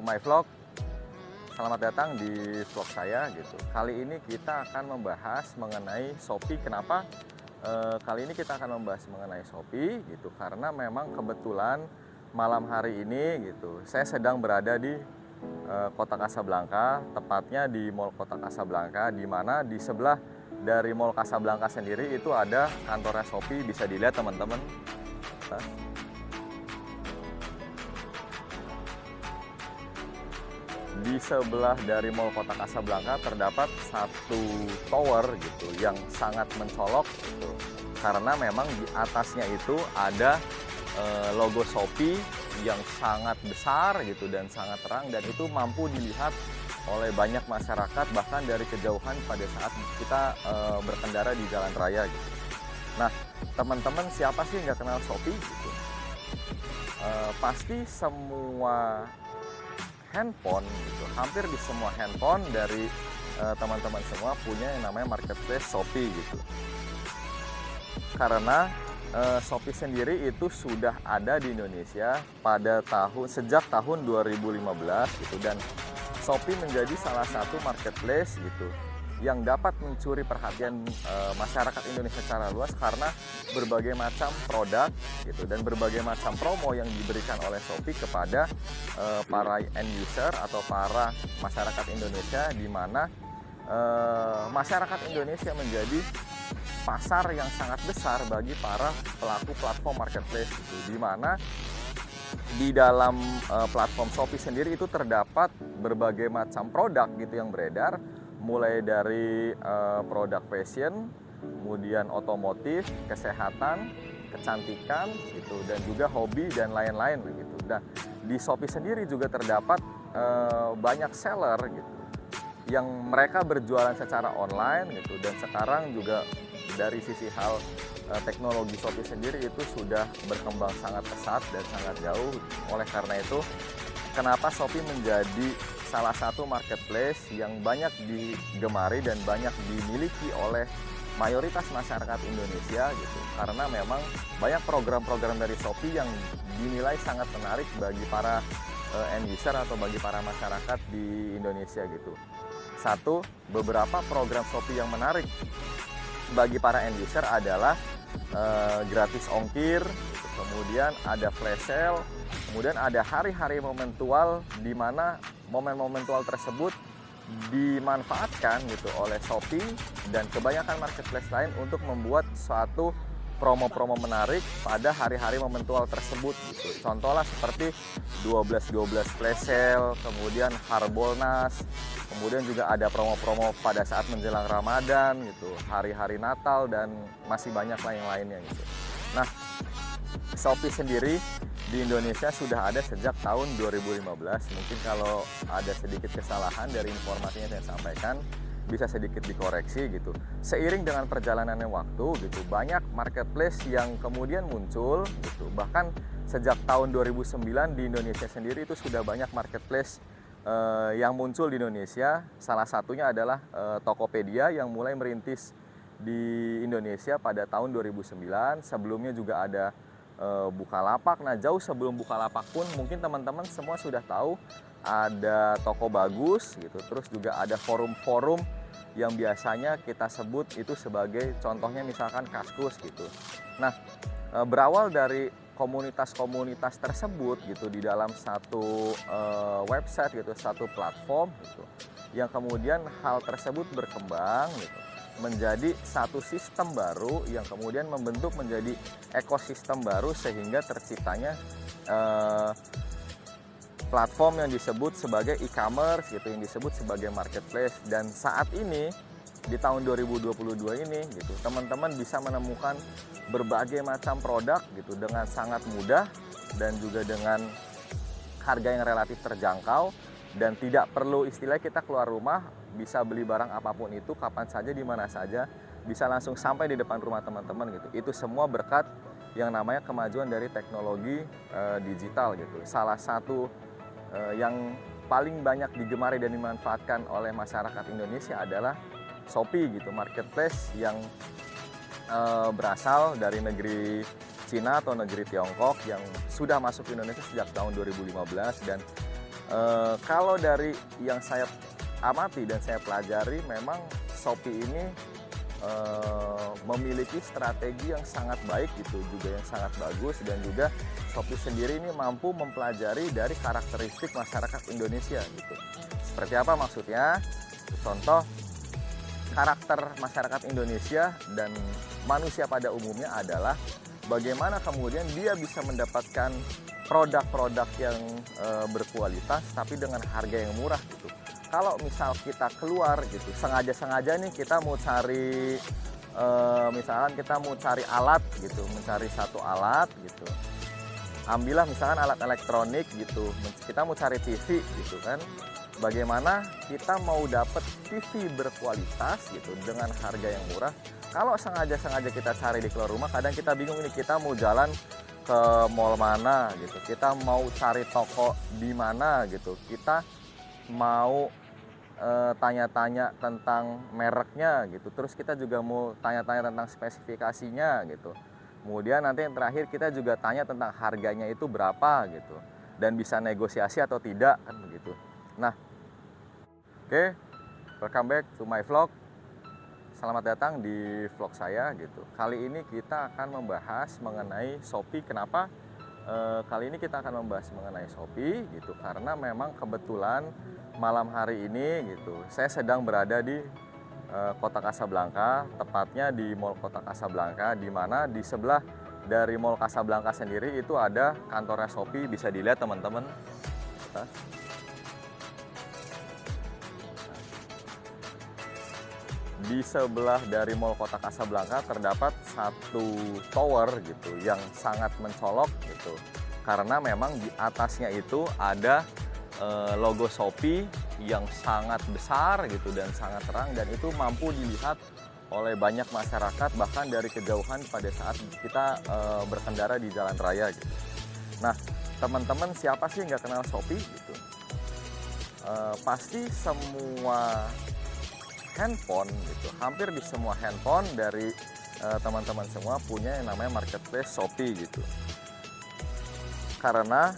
my vlog. Selamat datang di vlog saya gitu. Kali ini kita akan membahas mengenai Shopee. Kenapa? Kali ini kita akan membahas mengenai Shopee gitu karena memang kebetulan malam hari ini gitu saya sedang berada di Kota Kasablanka, tepatnya di Mall Kota Kasablanka, di mana di sebelah dari Mall Kasablanka sendiri itu ada kantornya Shopee. Bisa dilihat teman-teman. Di sebelah dari Mall Kota Kasablanka terdapat satu tower gitu yang sangat mencolok gitu. Karena memang di atasnya itu ada logo Shopee yang sangat besar gitu dan sangat terang, dan itu mampu dilihat oleh banyak masyarakat bahkan dari kejauhan pada saat kita berkendara di jalan raya gitu. Nah, teman-teman, siapa sih nggak kenal Shopee gitu? Pasti semua handphone gitu, hampir di semua handphone dari teman-teman semua punya yang namanya marketplace Shopee gitu. Karena Shopee sendiri itu sudah ada di Indonesia sejak tahun 2015 gitu, dan Shopee menjadi salah satu marketplace gitu yang dapat mencuri perhatian masyarakat Indonesia secara luas karena berbagai macam produk gitu dan berbagai macam promo yang diberikan oleh Shopee kepada para end user atau para masyarakat Indonesia, di mana masyarakat Indonesia menjadi pasar yang sangat besar bagi para pelaku platform marketplace gitu, di mana di dalam platform Shopee sendiri itu terdapat berbagai macam produk gitu yang beredar, mulai dari produk fashion, kemudian otomotif, kesehatan, kecantikan gitu, dan juga hobi dan lain-lain begitu. Nah, di Shopee sendiri juga terdapat banyak seller gitu yang mereka berjualan secara online gitu, dan sekarang juga dari sisi hal teknologi Shopee sendiri itu sudah berkembang sangat pesat dan sangat jauh. Oleh karena itu, kenapa Shopee menjadi salah satu marketplace yang banyak digemari dan banyak dimiliki oleh mayoritas masyarakat Indonesia gitu, karena memang banyak program-program dari Shopee yang dinilai sangat menarik bagi para end user atau bagi para masyarakat di Indonesia gitu. Satu, beberapa program Shopee yang menarik bagi para end user adalah gratis ongkir, kemudian ada flash sale, kemudian ada hari-hari momentual, di mana momen momentual tersebut dimanfaatkan gitu oleh Shopee dan kebanyakan marketplace lain untuk membuat suatu promo-promo menarik pada hari-hari momentual tersebut gitu. Contohnya seperti 12.12 flash sale, kemudian Harbolnas, kemudian juga ada promo-promo pada saat menjelang Ramadan gitu, hari-hari Natal, dan masih banyak lain-lainnya gitu. Nah, Shopee sendiri di Indonesia sudah ada sejak tahun 2015. Mungkin kalau ada sedikit kesalahan dari informasi yang saya sampaikan, bisa sedikit dikoreksi gitu. Seiring dengan perjalanannya waktu gitu, banyak marketplace yang kemudian muncul gitu. Bahkan sejak tahun 2009 di Indonesia sendiri itu sudah banyak marketplace yang muncul di Indonesia. Salah satunya adalah Tokopedia yang mulai merintis di Indonesia pada tahun 2009. Sebelumnya juga ada Bukalapak. Nah, jauh sebelum Bukalapak pun mungkin teman-teman semua sudah tahu ada Toko Bagus gitu. Terus juga ada forum-forum yang biasanya kita sebut itu sebagai contohnya misalkan Kaskus gitu. Nah, berawal dari komunitas-komunitas tersebut gitu di dalam satu website gitu, satu platform gitu, yang kemudian hal tersebut berkembang gitu menjadi satu sistem baru yang kemudian membentuk menjadi ekosistem baru, sehingga terciptanya platform yang disebut sebagai e-commerce gitu, yang disebut sebagai marketplace. Dan saat ini di tahun 2022 ini gitu, teman-teman bisa menemukan berbagai macam produk gitu dengan sangat mudah dan juga dengan harga yang relatif terjangkau, dan tidak perlu istilah kita keluar rumah, bisa beli barang apapun itu kapan saja di mana saja, bisa langsung sampai di depan rumah teman-teman gitu. Itu semua berkat yang namanya kemajuan dari teknologi digital gitu. Salah satu yang paling banyak digemari dan dimanfaatkan oleh masyarakat Indonesia adalah Shopee gitu, marketplace yang berasal dari negeri Cina atau negeri Tiongkok yang sudah masuk ke Indonesia sejak tahun 2015, dan Kalau dari yang saya amati dan saya pelajari, memang Shopee ini memiliki strategi yang sangat baik gitu, juga yang sangat bagus, dan juga Shopee sendiri ini mampu mempelajari dari karakteristik masyarakat Indonesia gitu. Seperti apa maksudnya? Contoh, karakter masyarakat Indonesia dan manusia pada umumnya adalah bagaimana kemudian dia bisa mendapatkan produk-produk yang berkualitas tapi dengan harga yang murah gitu. Kalau misal kita keluar gitu, sengaja-sengaja nih kita mau cari, misalkan kita mau cari alat gitu, mencari satu alat gitu. Ambillah misalkan alat elektronik gitu, kita mau cari TV gitu kan. Bagaimana kita mau dapat TV berkualitas gitu dengan harga yang murah. Kalau sengaja-sengaja kita cari di keluar rumah, kadang kita bingung ini, kita mau jalan ke mall mana gitu, kita mau cari toko di mana gitu, kita mau tanya-tanya tentang mereknya gitu, terus kita juga mau tanya-tanya tentang spesifikasinya gitu. Kemudian nanti yang terakhir kita juga tanya tentang harganya itu berapa gitu, dan bisa negosiasi atau tidak kan begitu. Nah, oke, welcome back to my vlog. Selamat datang di vlog saya gitu. Kali ini kita akan membahas mengenai Shopee. Kenapa? Kali ini kita akan membahas mengenai Shopee gitu, karena memang kebetulan malam hari ini gitu saya sedang berada di Kota Kasablanka, tepatnya di Mall Kota Kasablanka, di mana di sebelah dari Mall Kasablanka sendiri itu ada kantornya Shopee. Bisa dilihat teman-teman. Di sebelah dari Mall Kota Kasablanka terdapat satu tower gitu yang sangat mencolok gitu, karena memang di atasnya itu ada logo Shopee yang sangat besar gitu dan sangat terang, dan itu mampu dilihat oleh banyak masyarakat bahkan dari kejauhan pada saat kita berkendara di jalan raya gitu. Nah, teman-teman, siapa sih nggak kenal Shopee gitu? Pasti semua handphone gitu, hampir di semua handphone dari teman-teman semua punya yang namanya marketplace Shopee gitu. Karena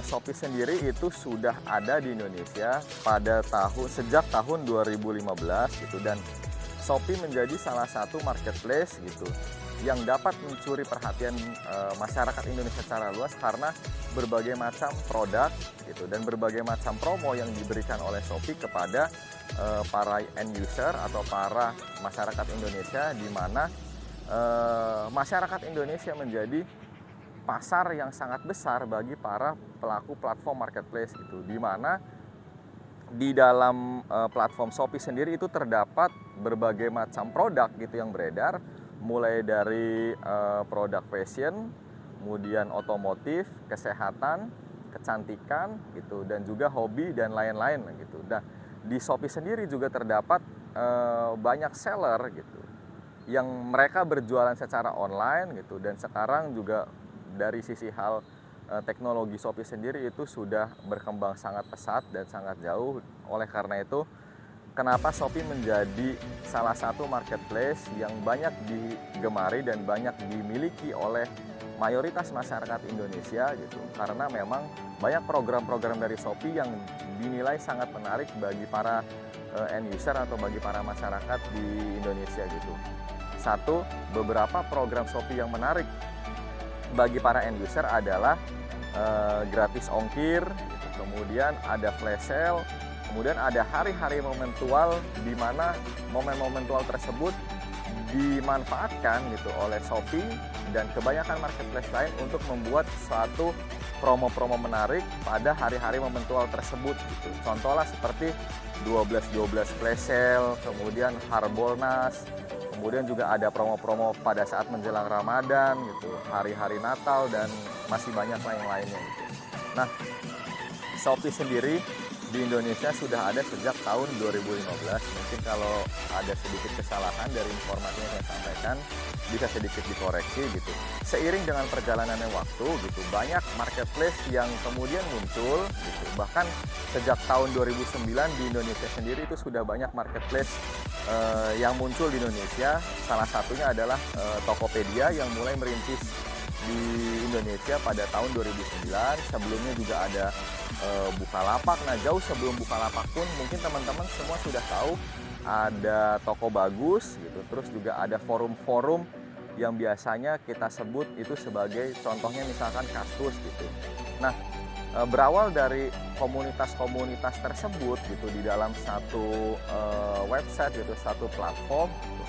Shopee sendiri itu sudah ada di Indonesia sejak tahun 2015 gitu, dan Shopee menjadi salah satu marketplace gitu yang dapat mencuri perhatian masyarakat Indonesia secara luas karena berbagai macam produk gitu dan berbagai macam promo yang diberikan oleh Shopee kepada para end user atau para masyarakat Indonesia, di mana masyarakat Indonesia menjadi pasar yang sangat besar bagi para pelaku platform marketplace gitu, di mana di dalam platform Shopee sendiri itu terdapat berbagai macam produk gitu yang beredar, mulai dari produk fashion, kemudian otomotif, kesehatan, kecantikan gitu, dan juga hobi dan lain-lain gitu. Nah, di Shopee sendiri juga terdapat banyak seller gitu yang mereka berjualan secara online gitu, dan sekarang juga dari sisi hal teknologi Shopee sendiri itu sudah berkembang sangat pesat dan sangat jauh. Oleh karena itu, kenapa Shopee menjadi salah satu marketplace yang banyak digemari dan banyak dimiliki oleh mayoritas masyarakat Indonesia gitu, karena memang banyak program-program dari Shopee yang dinilai sangat menarik bagi para end user atau bagi para masyarakat di Indonesia gitu. Satu, beberapa program Shopee yang menarik bagi para end user adalah gratis ongkir gitu. Kemudian ada flash sale, kemudian ada hari-hari momentual, di mana momen momentual tersebut dimanfaatkan gitu oleh Shopee dan kebanyakan marketplace lain untuk membuat suatu promo-promo menarik pada hari-hari momentual tersebut gitu. Contohnya seperti 12.12 flash sale, kemudian Harbolnas, kemudian juga ada promo-promo pada saat menjelang Ramadan gitu, hari-hari Natal, dan masih banyak lain-lainnya gitu. Nah, Shopee sendiri di Indonesia sudah ada sejak tahun 2015. Mungkin kalau ada sedikit kesalahan dari informasi yang saya sampaikan, bisa sedikit dikoreksi gitu. Seiring dengan perjalanannya waktu gitu, banyak marketplace yang kemudian muncul gitu. Bahkan sejak tahun 2009 di Indonesia sendiri itu sudah banyak marketplace yang muncul di Indonesia. Salah satunya adalah Tokopedia yang mulai merintis di Indonesia pada tahun 2009. Sebelumnya juga ada Bukalapak. Nah, jauh sebelum Bukalapak pun mungkin teman-teman semua sudah tahu ada Toko Bagus gitu. Terus juga ada forum-forum yang biasanya kita sebut itu sebagai contohnya misalkan Kaskus gitu. Nah, berawal dari komunitas-komunitas tersebut gitu di dalam satu website gitu, satu platform gitu,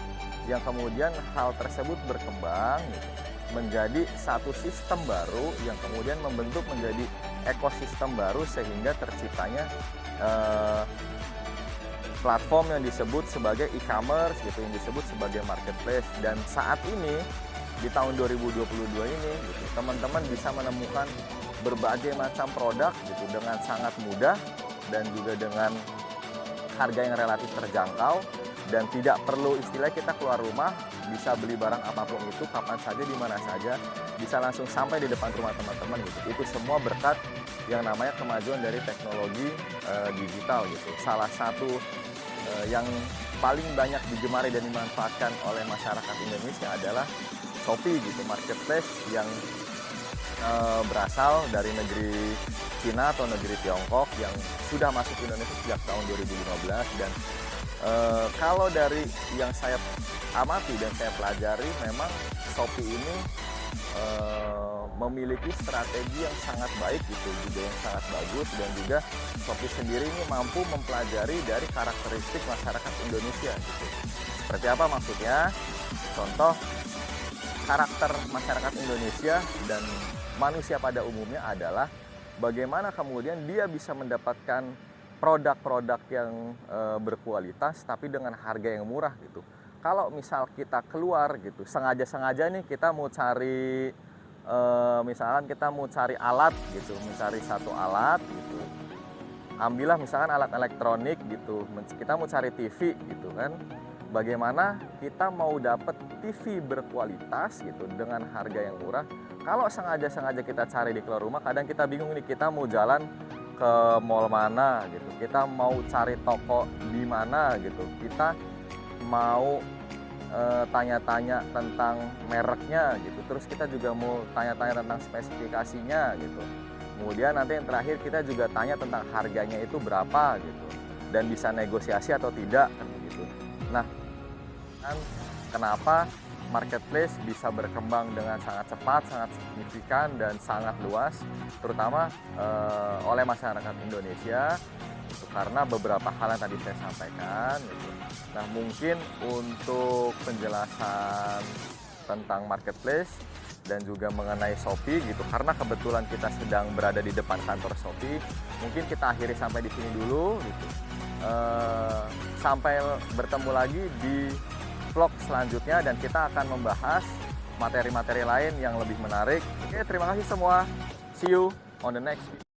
yang kemudian hal tersebut berkembang gitu, menjadi satu sistem baru yang kemudian membentuk menjadi ekosistem baru sehingga terciptanya platform yang disebut sebagai e-commerce gitu, yang disebut sebagai marketplace. Dan saat ini di tahun 2022 ini gitu, teman-teman bisa menemukan berbagai macam produk gitu dengan sangat mudah dan juga dengan harga yang relatif terjangkau, dan tidak perlu istilah kita keluar rumah, bisa beli barang apapun itu kapan saja di mana saja, bisa langsung sampai di depan rumah teman-teman gitu. Itu semua berkat yang namanya kemajuan dari teknologi digital gitu. Salah satu yang paling banyak digemari dan dimanfaatkan oleh masyarakat Indonesia adalah Shopee gitu, marketplace yang berasal dari negeri Cina atau negeri Tiongkok yang sudah masuk ke Indonesia sejak tahun 2015. Dan kalau dari yang saya amati dan saya pelajari, memang Shopee ini memiliki strategi yang sangat baik gitu, juga yang sangat bagus, dan juga Shopee sendiri ini mampu mempelajari dari karakteristik masyarakat Indonesia gitu. Seperti apa maksudnya? Contoh, karakter masyarakat Indonesia dan manusia pada umumnya adalah bagaimana kemudian dia bisa mendapatkan produk-produk yang berkualitas tapi dengan harga yang murah gitu. Kalau misal kita keluar gitu, sengaja-sengaja nih kita mau cari misalkan kita mau cari alat gitu, mencari satu alat gitu. Ambillah misalkan alat elektronik gitu, kita mau cari TV gitu kan. Bagaimana kita mau dapat TV berkualitas gitu dengan harga yang murah? Kalau sengaja-sengaja kita cari di keluar rumah, kadang kita bingung nih, kita mau jalan ke mall mana gitu, kita mau cari toko di mana gitu, kita mau tanya-tanya tentang mereknya gitu, terus kita juga mau tanya-tanya tentang spesifikasinya gitu. Kemudian nanti yang terakhir kita juga tanya tentang harganya itu berapa gitu, dan bisa negosiasi atau tidak kan gitu. Nah, kenapa marketplace bisa berkembang dengan sangat cepat, sangat signifikan, dan sangat luas, terutama oleh masyarakat Indonesia, itu karena beberapa hal yang tadi saya sampaikan gitu. Nah, mungkin untuk penjelasan tentang marketplace dan juga mengenai Shopee gitu, karena kebetulan kita sedang berada di depan kantor Shopee, mungkin kita akhiri sampai di sini dulu gitu. Sampai bertemu lagi di vlog selanjutnya, dan kita akan membahas materi-materi lain yang lebih menarik. Oke, terima kasih semua. See you on the next video.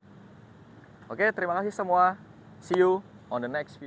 Oke, terima kasih semua. See you on the next video.